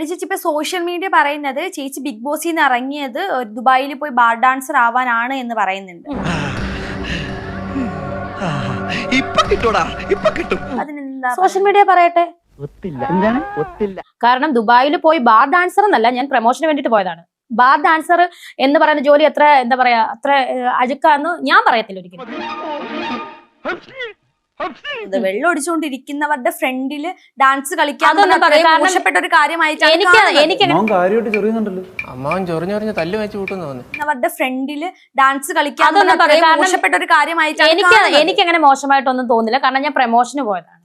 ചേച്ചി ഇപ്പൊ social media പറയുന്നത് ചേച്ചി ബിഗ് ബോസിൽ നിന്ന് ഇറങ്ങിയത് ദുബായിൽ പോയി ബാർ ഡാൻസർ ആവാനാണ് എന്ന് പറയുന്നുണ്ട്. അതിനെന്താ സോഷ്യൽ മീഡിയ പറയട്ടെ? കാരണം ദുബായിൽ പോയി ബാർ ഡാൻസർ എന്നല്ല, ഞാൻ പ്രൊമോഷന് വേണ്ടിട്ട് പോയതാണ്. ബാർ ഡാൻസർ എന്ന് പറയുന്ന ജോലി അത്ര എന്താ പറയാ, അത്ര അഴുക്കാന്ന് ഞാൻ പറയത്തില്ല ഒരിക്കലും. വെള്ളം ഒടിച്ചുകൊണ്ടിരിക്കുന്നവരുടെ ഫ്രണ്ടില് ഡാൻസ് കളിക്കാൻ മോശപ്പെട്ട ഒരു കാര്യമായിട്ടാണ് ഫ്രണ്ടില് ഡാൻസ് കളിക്കാൻ മോശപ്പെട്ട ഒരു കാര്യമായിട്ടാണ്. എനിക്കങ്ങനെ മോശമായിട്ടൊന്നും തോന്നില്ല, കാരണം ഞാൻ പ്രൊമോഷന് പോയതാണ്.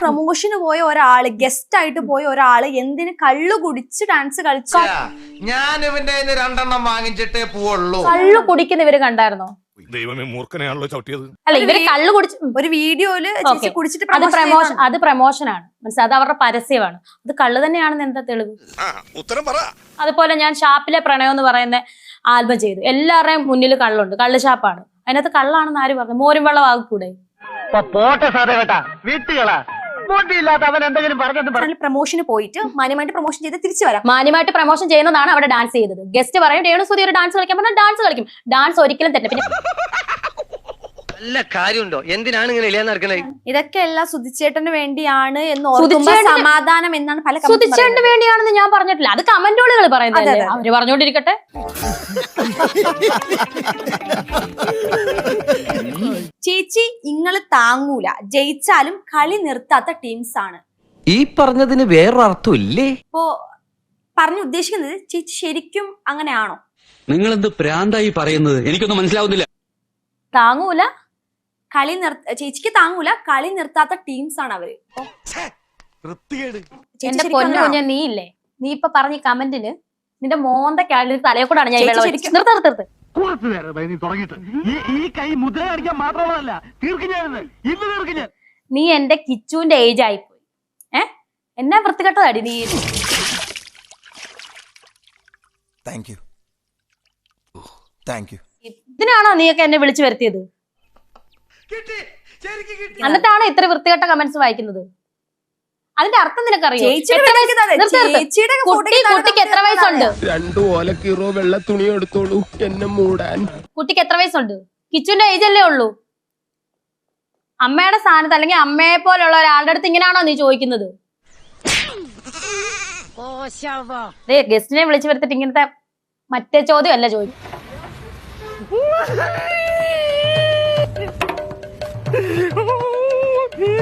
പ്രൊമോഷന് പോയ ഒരാള്, ഗസ്റ്റ് ആയിട്ട് പോയ ഒരാള് എന്തിന് കള്ളു കുടിച്ച് ഡാൻസ് കളിച്ചു? ഞാൻ ഇവന്റെ 2 എണ്ണം വാങ്ങിച്ചിട്ടേ പോവുള്ളൂ. കള്ളു കുടിക്കുന്ന ഇവര് കണ്ടായിരുന്നോ? ദൈവമേ, മൂർഖനെയാണല്ലോ ചവിട്ടിയത്. അല്ല, ഇവര് കള്ളു കുടിച്ച് ഒരു വീഡിയോയില് കുടിച്ചിട്ട് അത് പ്രൊമോഷനാണ്, മനസ്സിലായി, അത് അവരുടെ പരസ്യമാണ്. അത് കള്ളു തന്നെയാണെന്ന് എന്താ തെളിവ്? ഉത്തരം പറ. അതുപോലെ ഞാൻ ഷാപ്പിലെ പ്രണയം എന്ന് പറയുന്ന ആൽബം ചെയ്തു. എല്ലാവരുടെയും മുന്നിൽ കള്ളുണ്ട്, കള്ള് ഷാപ്പാണ്. അതിനകത്ത് കള്ളാണെന്ന് ആര് പറഞ്ഞു? മോരും വെള്ളം ആകൂടെ? പ്രൊമോഷന് പോയിട്ട് മാന്യമായിട്ട് പ്രൊമോഷൻ ചെയ്ത് തിരിച്ചു വരാം. മാന്യമായിട്ട് പ്രൊമോഷൻ ചെയ്യുന്നതാണ് അവിടെ ഡാൻസ് ചെയ്തത്. ഗസ്റ്റ് പറയും രേണുസുതി ഒരു ഡാൻസ് കളിക്കാൻ പറഞ്ഞാൽ ഡാൻസ് കളിക്കും. ഡാൻസ് ഒരിക്കലും തെറ്റില്ല. പിന്നെ നല്ല കാര്യമുണ്ടോ? എന്തിനാണ് ഇങ്ങനെ ഇല്ലാന്ന് നടക്കണേ? ഇതൊക്കെ എല്ലാം സുധിച്ചേട്ടന് വേണ്ടിയാണ് എന്ന് ഓർക്കുമ്പോൾ സമാധാനം എന്നാണ് പല സുധിച്ചേട്ടന് വേണ്ടിയാണെന്ന് ഞാൻ പറഞ്ഞിട്ടില്ല. അത് കമന്റുകൾ പറയുന്നത് അവര് പറഞ്ഞോണ്ടിരിക്കട്ടെ. ചേച്ചി ഇങ്ങള് താങ്ങൂല, ജയിച്ചാലും കളി നിർത്താത്ത ടീംസ് ആണ്. ഈ പറഞ്ഞതിന് വേറൊരർത്ഥം ഇല്ലേ? ഇപ്പോ പറഞ്ഞു ഉദ്ദേശിക്കുന്നത് ചേച്ചി ശരിക്കും അങ്ങനെയാണോ? നിങ്ങൾ എന്ത് പ്രാന്തായി പറയുന്നത്? എനിക്കൊന്നും മനസ്സിലാവുന്നില്ല. താങ്ങൂല, ചേച്ചിക്ക് താങ്ങൂല, കളി നിർത്താത്ത ടീംസ് ആണ് അവര്. എന്റെ പൊന്നു കുഞ്ഞ, നീ ഇല്ലേ, നീ ഇപ്പൊ പറഞ്ഞ കമന്റിന് നിന്റെ മോന്തക്കാളിൽ തലയെ കൂടാണ് ഞാൻ നിർത്ത്. നീ എന്റെ കിച്ചുവിന്റെ ഏജ് ആയിപ്പോയി. എന്നാ വൃത്തികെട്ടതാടി നീ. ഇതിനാണോ നീയൊക്കെ എന്നെ വിളിച്ചു വരുത്തിയത്? എന്നിട്ടാണോ ഇത്ര വൃത്തികെട്ട കമന്റ്സ് വായിക്കുന്നത്? അതിന്റെ അർത്ഥം നിനക്കറിയോ? കുട്ടിക്ക് എത്ര വയസ്സുണ്ട്? 2 ഓലക്കീറോ വെള്ള തുണി എടുത്തോളൂ എന്നെ മൂടാൻ. കുട്ടിക്ക് എത്ര വയസ്സുണ്ട്? കിച്ചുവിന്റെ ഏജ് അല്ലേ ഉള്ളൂ. അമ്മയുടെ സ്ഥാനത്ത് അല്ലെങ്കിൽ അമ്മയെ പോലുള്ള ഒരാളുടെ അടുത്ത് ഇങ്ങനെയാണോ നീ ചോദിക്കുന്നത്? ഗസ്റ്റിനെ വിളിച്ചു വരുത്തിട്ട് ഇങ്ങനത്തെ മറ്റേ ചോദ്യം അല്ല ചോദിക്കും.